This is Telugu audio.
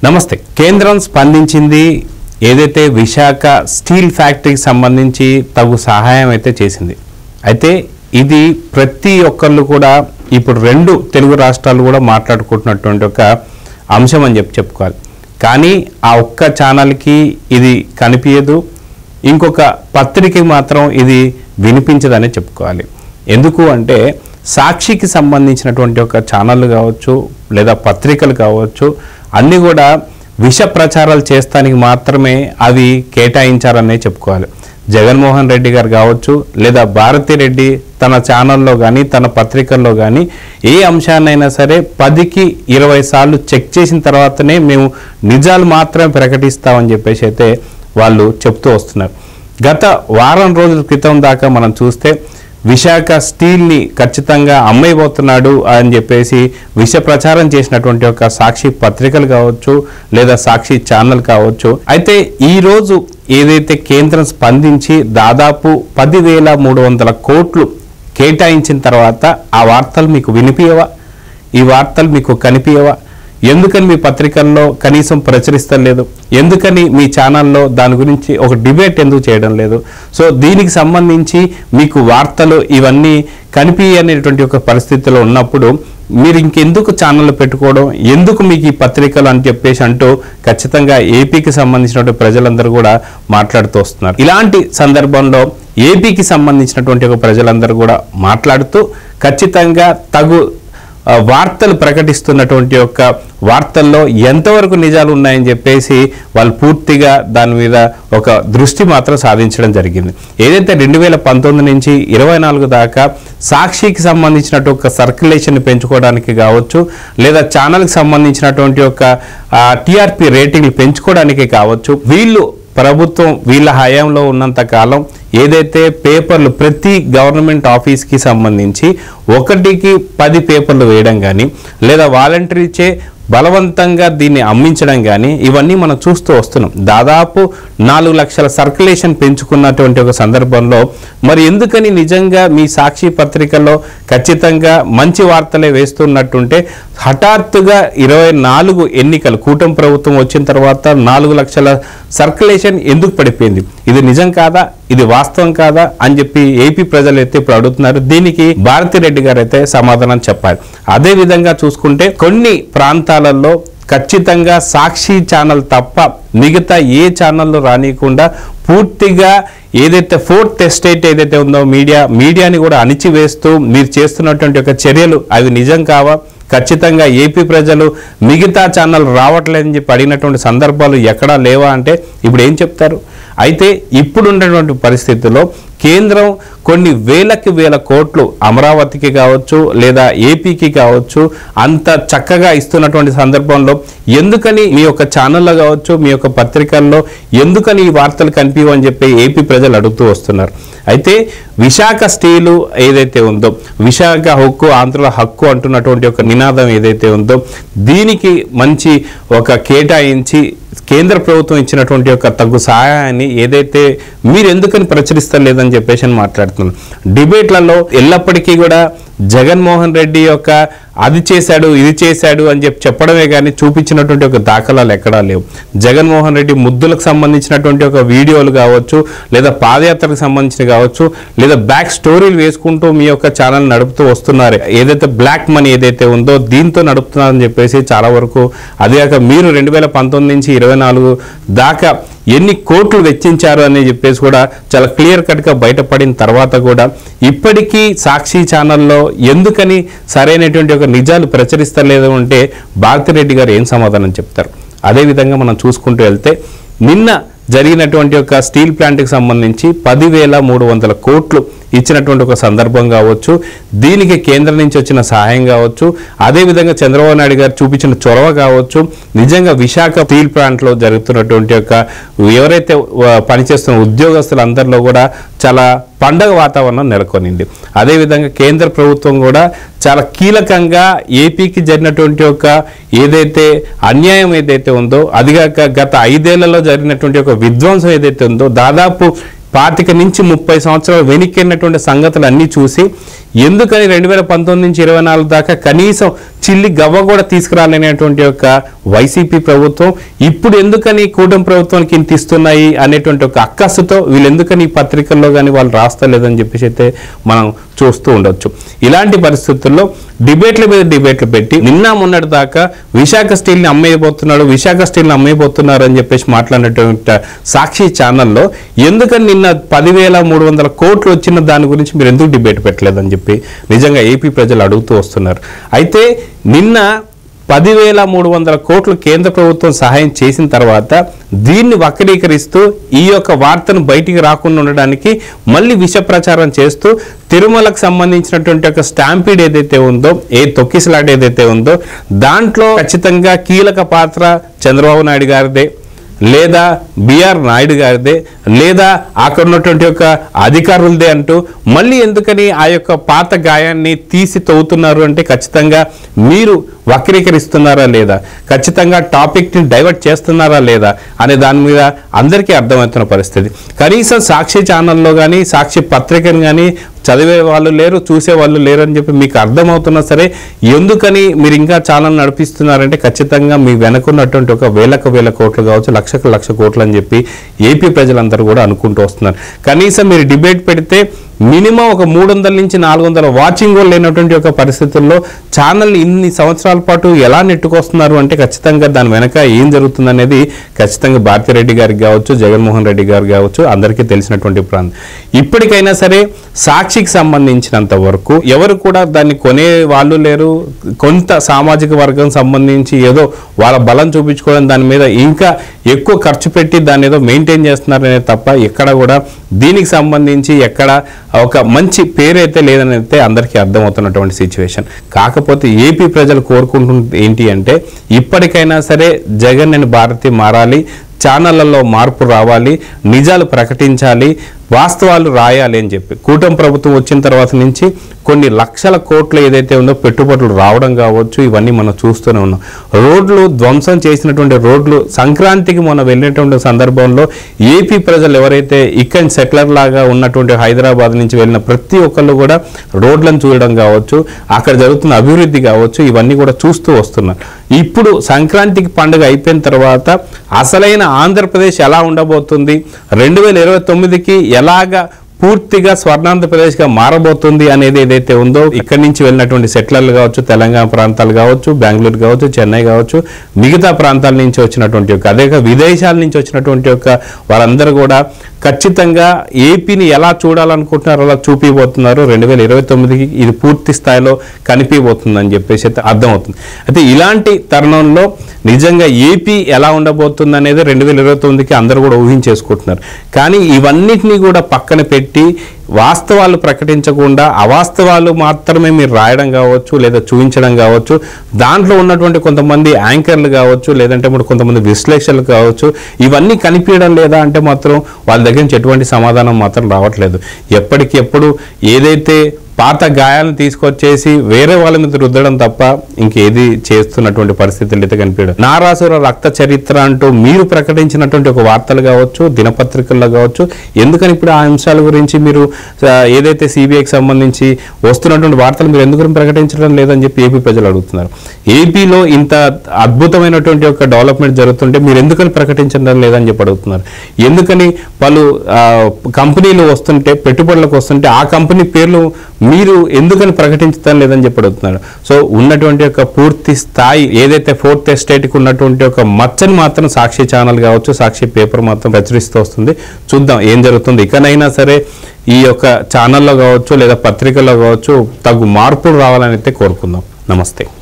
నమస్తే. కేంద్రం స్పందించింది. ఏదైతే విశాఖ స్టీల్ ఫ్యాక్టరీకి సంబంధించి తగు సహాయం అయితే చేసింది. అయితే ఇది ప్రతి ఒక్కళ్ళు కూడా ఇప్పుడు రెండు తెలుగు రాష్ట్రాలు కూడా మాట్లాడుకుంటున్నటువంటి ఒక అంశం అని చెప్పుకోవాలి. కానీ ఆ ఒక్క ఛానల్కి ఇది కనిపించదు, ఇంకొక పత్రికకి మాత్రం ఇది వినిపించదనే చెప్పుకోవాలి. ఎందుకు అంటే సాక్షికి సంబంధించినటువంటి ఒక ఛానళ్ళు కావచ్చు లేదా పత్రికలు కావచ్చు అన్నీ కూడా విష ప్రచారాలు చేస్తానికి మాత్రమే అవి కేటాయించారనే చెప్పుకోవాలి. జగన్మోహన్ రెడ్డి గారు కావచ్చు లేదా భారతిరెడ్డి తన ఛానల్లో కానీ తన పత్రికల్లో కానీ ఏ అంశాన్నైనా సరే 10కి 20 సార్లు చెక్ చేసిన తర్వాతనే మేము నిజాలు మాత్రమే ప్రకటిస్తామని చెప్పేసి అయితే వాళ్ళు చెప్తూ వస్తున్నారు. గత వారం రోజుల క్రితం దాకా మనం చూస్తే విశాఖ స్టీల్ని ఖచ్చితంగా అమ్మైపోతున్నాడు అని చెప్పేసి విష ప్రచారం చేసినటువంటి ఒక సాక్షి పత్రికలు కావచ్చు లేదా సాక్షి ఛానల్ కావచ్చు. అయితే ఈరోజు ఏదైతే కేంద్రం స్పందించి దాదాపు 10,300 కోట్లు కేటాయించిన తర్వాత ఆ వార్తలు మీకు వినిపించవా? ఈ వార్తలు మీకు కనిపించవా? ఎందుకని మీ పత్రికల్లో కనీసం ప్రచురిస్తలేదు? ఎందుకని మీ ఛానల్లో దాని గురించి ఒక డిబేట్ ఎందుకు చేయడం లేదు? సో దీనికి సంబంధించి మీకు వార్తలు ఇవన్నీ కనిపించనేటువంటి ఒక పరిస్థితిలో ఉన్నప్పుడు మీరు ఇంకెందుకు ఛానళ్ళు పెట్టుకోవడం, ఎందుకు మీకు ఈ పత్రికలు అని చెప్పేసి అంటూ ఖచ్చితంగా ఏపీకి సంబంధించినటువంటి ప్రజలందరూ కూడా మాట్లాడుతూ వస్తున్నారు. ఇలాంటి సందర్భంలో ఏపీకి సంబంధించినటువంటి ఒక ప్రజలందరూ కూడా మాట్లాడుతూ ఖచ్చితంగా తగు వార్తలు ప్రకటిస్తున్నటువంటి యొక్క వార్తల్లో ఎంతవరకు నిజాలు ఉన్నాయని చెప్పేసి వాళ్ళు పూర్తిగా దాని మీద ఒక దృష్టి మాత్రం సాధించడం జరిగింది. ఏదైతే 2019 నుంచి 24 దాకా సాక్షికి సంబంధించినటువంటి ఒక సర్క్యులేషన్ పెంచుకోవడానికి కావచ్చు లేదా ఛానల్కి సంబంధించినటువంటి ఒక టీఆర్పీ రేటింగ్లు పెంచుకోవడానికి కావచ్చు, వీళ్ళు ప్రభుత్వం వీళ్ళ హయాంలో ఉన్నంత కాలం ఏదైతే పేపర్లు ప్రతి గవర్నమెంట్ ఆఫీస్కి సంబంధించి 1కి 10 పేపర్లు వేయడం కానీ లేదా వాలంటరీచే బలవంతంగా దీన్ని అమ్మించడం కానీ ఇవన్నీ మనం చూస్తూ వస్తున్నాం. దాదాపు 4 లక్షల సర్క్యులేషన్ పెంచుకున్నటువంటి ఒక సందర్భంలో మరి ఎందుకని నిజంగా మీ సాక్షి పత్రికల్లో ఖచ్చితంగా మంచి వార్తలే వేస్తున్నట్టుంటే హఠాత్తుగా 24 ఎన్నికలు కూటమి ప్రభుత్వం వచ్చిన తర్వాత 4 లక్షల సర్క్యులేషన్ ఎందుకు పడిపోయింది? ఇది నిజం కాదా? ఇది వాస్తవం కాదా అని చెప్పి ఏపీ ప్రజలు అయితే ఇప్పుడు అడుగుతున్నారు. దీనికి భారతిరెడ్డి గారు అయితే సమాధానం చెప్పాలి. అదే విధంగా చూసుకుంటే కొన్ని ప్రాంతాలలో ఖచ్చితంగా సాక్షి ఛానల్ తప్ప మిగతా ఏ ఛానళ్ళు రానియకుండా పూర్తిగా ఏదైతే ఫోర్త్ ఎస్టేట్ ఏదైతే ఉందో మీడియాని కూడా అణిచివేస్తూ మీరు చేస్తున్నటువంటి ఒక చర్యలు అవి నిజం కావా? ఖచ్చితంగా ఏపీ ప్రజలు మిగతా ఛానల్ రావట్లేదని చెప్పి అడిగినటువంటి సందర్భాలు ఎక్కడా లేవా అంటే ఇప్పుడు ఏం చెప్తారు? అయితే ఇప్పుడున్నటువంటి పరిస్థితుల్లో కేంద్రం కొన్ని వేల కోట్లు అమరావతికి కావచ్చు లేదా ఏపీకి కావచ్చు అంత చక్కగా ఇస్తున్నటువంటి సందర్భంలో ఎందుకని మీ యొక్క ఛానల్లో కావచ్చు మీ యొక్క పత్రికల్లో ఎందుకని ఈ వార్తలు కనిపించవని చెప్పి ఏపీ ప్రజలు అడుగుతూ వస్తున్నారు. అయితే విశాఖ స్టీలు ఏదైతే ఉందో విశాఖ హక్కు ఆంధ్రుల హక్కు అంటున్నటువంటి ఒక నినాదం ఏదైతే ఉందో దీనికి మంచి ఒక కేటాయించి కేంద్ర ప్రభుత్వం ఇచ్చినటువంటి యొక్క తగు సహాయాన్ని ఏదైతే మీరు ఎందుకని ప్రచురిస్తలేదని చెప్పేసి మాట్లాడుతున్నాను. డిబేట్లలో ఎల్లప్పటికీ కూడా జగన్మోహన్ రెడ్డి యొక్క అది చేశాడు ఇది చేశాడు అని చెప్పడమే కానీ చూపించినటువంటి ఒక దాఖలాలు ఎక్కడా లేవు. జగన్మోహన్ రెడ్డి ముద్దులకు సంబంధించినటువంటి ఒక వీడియోలు కావచ్చు లేదా పాదయాత్రకు సంబంధించిన కావచ్చు లేదా బ్యాక్ స్టోరీలు వేసుకుంటూ మీ యొక్క ఛానల్ నడుపుతూ వస్తున్నారు. ఏదైతే బ్లాక్ మనీ ఏదైతే ఉందో దీంతో నడుపుతున్నారని చెప్పేసి చాలా వరకు అదిగాక మీరు 2019 నుంచి 24 దాకా ఎన్ని కోట్లు వెచ్చించారు అని చెప్పేసి కూడా చాలా క్లియర్ కట్గా బయటపడిన తర్వాత కూడా ఇప్పటికీ సాక్షి ఛానల్లో ఎందుకని సరైనటువంటి ఒక నిజాలు ప్రచురిస్తలేదు అంటే భారతిరెడ్డి గారు ఏం సమాధానం చెప్తారు? అదేవిధంగా మనం చూసుకుంటూ వెళ్తే నిన్న జరిగినటువంటి ఒక స్టీల్ ప్లాంట్కి సంబంధించి 10,300 కోట్లు ఇచ్చినటువంటి ఒక సందర్భం కావచ్చు, దీనికి కేంద్రం నుంచి వచ్చిన సహాయం కావచ్చు, అదేవిధంగా చంద్రబాబు నాయుడు గారు చూపించిన చొరవ కావచ్చు, నిజంగా విశాఖ స్టీల్ ప్లాంట్లో జరుగుతున్నటువంటి ఒక ఎవరైతే పనిచేస్తున్న ఉద్యోగస్తులందరిలో కూడా చాలా పండగ వాతావరణం నెలకొనింది. అదేవిధంగా కేంద్ర ప్రభుత్వం కూడా చాలా కీలకంగా ఏపీకి జరిగినటువంటి ఒక ఏదైతే అన్యాయం ఏదైతే ఉందో అదిగాక గత 5 ఏళ్లలో జరిగినటువంటి ఒక విధ్వంసం ఏదైతే ఉందో దాదాపు 25 నుంచి 30 సంవత్సరాలు వెనక్కినటువంటి సంగతులు అన్నీ చూసి ఎందుకని 2019 నుంచి 24 దాకా కనీసం చిల్లి గవ్వ కూడా తీసుకురాలేనటువంటి యొక్క వైసీపీ ప్రభుత్వం ఇప్పుడు ఎందుకని కూటమి ప్రభుత్వానికి ఇంత ఇస్తున్నాయి అనేటువంటి ఒక అక్కసుతో వీళ్ళు ఎందుకని పత్రికల్లో కానీ వాళ్ళు రాస్తలేదని చెప్పేసి అయితే మనం చూస్తూ ఉండొచ్చు. ఇలాంటి పరిస్థితుల్లో డిబేట్ల మీద డిబేట్లు పెట్టి నిన్న మొన్నటి దాకా విశాఖ స్టీల్ని అమ్మేయబోతున్నారు అని చెప్పేసి మాట్లాడినటువంటి సాక్షి ఛానల్లో ఎందుకని నిన్న 10,300 కోట్లు వచ్చిన దాని గురించి మీరు ఎందుకు డిబేట్ పెట్టలేదని చెప్పి నిజంగా ఏపీ ప్రజలు అడుగుతూ వస్తున్నారు. అయితే నిన్న 10,300 కోట్లు కేంద్ర ప్రభుత్వం సహాయం చేసిన తర్వాత దీన్ని వక్రీకరిస్తూ ఈ యొక్క వార్తను బయటికి రాకుండా ఉండడానికి మళ్ళీ విష ప్రచారం చేస్తూ తిరుమలకు సంబంధించినటువంటి ఒక స్టాంపీడ్ ఏదైతే ఉందో, తొక్కిసలాట ఏదైతే ఉందో దాంట్లో ఖచ్చితంగా కీలక పాత్ర చంద్రబాబు నాయుడు గారిదే, లేదా బిఆర్ నాయుడు గారిదే, లేదా అక్కడ ఉన్నటువంటి యొక్క అధికారులదే అంటూ మళ్ళీ ఎందుకని ఆ యొక్క పాత గాయాన్ని తీసి తవ్వుతున్నారు అంటే ఖచ్చితంగా మీరు వక్రీకరిస్తున్నారా లేదా, ఖచ్చితంగా టాపిక్ని డైవర్ట్ చేస్తున్నారా లేదా అనే దాని మీద అందరికీ అర్థమవుతున్న పరిస్థితి. కనీసం సాక్షి ఛానల్లో కానీ సాక్షి పత్రికను కానీ చదివే వాళ్ళు లేరు, చూసే వాళ్ళు లేరు అని చెప్పి మీకు అర్థమవుతున్నా సరే ఎందుకని మీరు ఇంకా ఛానల్ నడిపిస్తున్నారంటే ఖచ్చితంగా మీ వెనకున్నటువంటి ఒక వేల కోట్లు కావచ్చు, లక్ష కోట్లు అని చెప్పి ఏపీ ప్రజలందరూ కూడా అనుకుంటూ వస్తున్నారు. కనీసం మీరు డిబేట్ పెడితే మినిమం ఒక 300 నుంచి 400 వాచింగ్ కూడా లేనటువంటి ఒక పరిస్థితుల్లో ఛానల్ని ఇన్ని సంవత్సరాల పాటు ఎలా నెట్టుకొస్తున్నారు అంటే ఖచ్చితంగా దాని వెనక ఏం జరుగుతుంది అనేది ఖచ్చితంగా భారతిరెడ్డి గారికి కావచ్చు, జగన్మోహన్ రెడ్డి గారికి కావచ్చు అందరికీ తెలిసినటువంటి ప్రాంతం. ఇప్పటికైనా సరే సాక్షికి సంబంధించినంత వరకు ఎవరు కూడా దాన్ని కొనే వాళ్ళు లేరు. కొంత సామాజిక వర్గం సంబంధించి ఏదో వాళ్ళ బలం చూపించుకోవడం దాని మీద ఇంకా ఎక్కువ ఖర్చు పెట్టి దాన్ని ఏదో మెయింటైన్ చేస్తున్నారనే తప్ప ఎక్కడ కూడా దీనికి సంబంధించి ఎక్కడ ఒక మంచి పేరైతే లేదని అయితే అందరికీ అర్థమవుతున్నటువంటి సిచ్యువేషన్. కాకపోతే ఏపీ ప్రజలు కోరుకుంటుంది ఏంటి అంటే ఇప్పటికైనా సరే జగన్ అండ్ భారతి మారాలి, ఛానళ్లలో మార్పు రావాలి, నిజాలు ప్రకటించాలి, వాస్తవాలు రాయాలి అని చెప్పి కూటమి ప్రభుత్వం వచ్చిన తర్వాత నుంచి కొన్ని లక్షల కోట్లు ఏదైతే ఉందో పెట్టుబడులు రావడం కావచ్చు ఇవన్నీ మనం చూస్తూనే ఉన్నాం. రోడ్లు ధ్వంసం చేసినటువంటి రోడ్లు సంక్రాంతికి మనం వెళ్ళినటువంటి సందర్భంలో ఏపీ ప్రజలు ఎవరైతే ఇక్కడ సెటిలర్ లాగా ఉన్నటువంటి హైదరాబాద్ నుంచి వెళ్ళిన ప్రతి ఒక్కళ్ళు కూడా రోడ్లను చూడడం కావచ్చు, అక్కడ జరుగుతున్న అభివృద్ధి కావచ్చు ఇవన్నీ కూడా చూస్తూ వస్తున్నారు. ఇప్పుడు సంక్రాంతికి పండుగ అయిపోయిన తర్వాత అసలైన ఆంధ్రప్రదేశ్ ఎలా ఉండబోతుంది, 2029కి ఎలాగా పూర్తిగా స్వర్ణాంధ్రప్రదేశ్గా మారబోతుంది అనేది ఏదైతే ఉందో ఇక్కడి నుంచి వెళ్ళినటువంటి సెటిలర్లు కావచ్చు, తెలంగాణ ప్రాంతాలు కావచ్చు, బెంగళూరు కావచ్చు, చెన్నై కావచ్చు, మిగతా ప్రాంతాల నుంచి వచ్చినటువంటి యొక్క అదే విదేశాల నుంచి వచ్చినటువంటి యొక్క వారందరూ కూడా ఖచ్చితంగా ఏపీని ఎలా చూడాలనుకుంటున్నారో అలా చూపిపోతున్నారు. 2029కి ఇది పూర్తి స్థాయిలో కనిపిపోతుందని చెప్పేసి అయితే అర్థమవుతుంది. అయితే ఇలాంటి తరుణంలో నిజంగా ఏపీ ఎలా ఉండబోతుంది అనేది 2029కి అందరూ కూడా ఊహించేసుకుంటున్నారు. కానీ ఇవన్నిటినీ కూడా పక్కన పెట్టి వాస్తవాలు ప్రకటించకుండా అవాస్తవాలు మాత్రమే మీరు రాయడం కావచ్చు లేదా చూపించడం కావచ్చు, దాంట్లో ఉన్నటువంటి కొంతమంది యాంకర్లు కావచ్చు లేదంటే కొంతమంది విశ్లేషకులు కావచ్చు ఇవన్నీ కనిపించడం లేదా అంటే మాత్రం వాళ్ళ దగ్గర నుంచి ఎటువంటి సమాధానం మాత్రం రావట్లేదు. ఎప్పటికెప్పుడు ఏదైతే పాత గాయాలను తీసుకొచ్చేసి వేరే వాళ్ళ మీద రుద్దడం తప్ప ఇంకేది చేస్తున్నటువంటి పరిస్థితులు అయితే కనిపించడం. నారాసుర రక్త చరిత్ర అంటూ మీరు ప్రకటించినటువంటి ఒక వార్తలు కావచ్చు, దినపత్రికల్లో కావచ్చు, ఎందుకని ఇప్పుడు ఆ అంశాల గురించి మీరు ఏదైతే సిబిఐకి సంబంధించి వస్తున్నటువంటి వార్తలు మీరు ఎందుకు ప్రకటించడం లేదని చెప్పి ఏపీ ప్రజలు అడుగుతున్నారు. ఏపీలో ఇంత అద్భుతమైనటువంటి ఒక డెవలప్మెంట్ జరుగుతుంటే మీరు ఎందుకని ప్రకటించడం లేదని చెప్పి అడుగుతున్నారు. ఎందుకని పలు కంపెనీలు వస్తుంటే పెట్టుబడులకు వస్తుంటే ఆ కంపెనీ పేర్లు మీరు ఎందుకని ప్రకటించడం లేదని చెప్పి అడుగుతున్నారు. సో ఉన్నటువంటి ఒక పూర్తి స్థాయి ఏదైతే ఫోర్త్ ఎస్టేట్కి ఉన్నటువంటి ఒక మచ్చని మాత్రం సాక్షి ఛానల్ కావచ్చు, సాక్షి పేపర్ మాత్రం ప్రచురిస్తూ వస్తుంది. చూద్దాం ఏం జరుగుతుంది. ఇకనైనా సరే ఈ యొక్క ఛానల్లో కావచ్చు లేదా పత్రికల్లో కావచ్చు తగు మార్పులు రావాలని అయితే కోరుకుందాం. నమస్తే.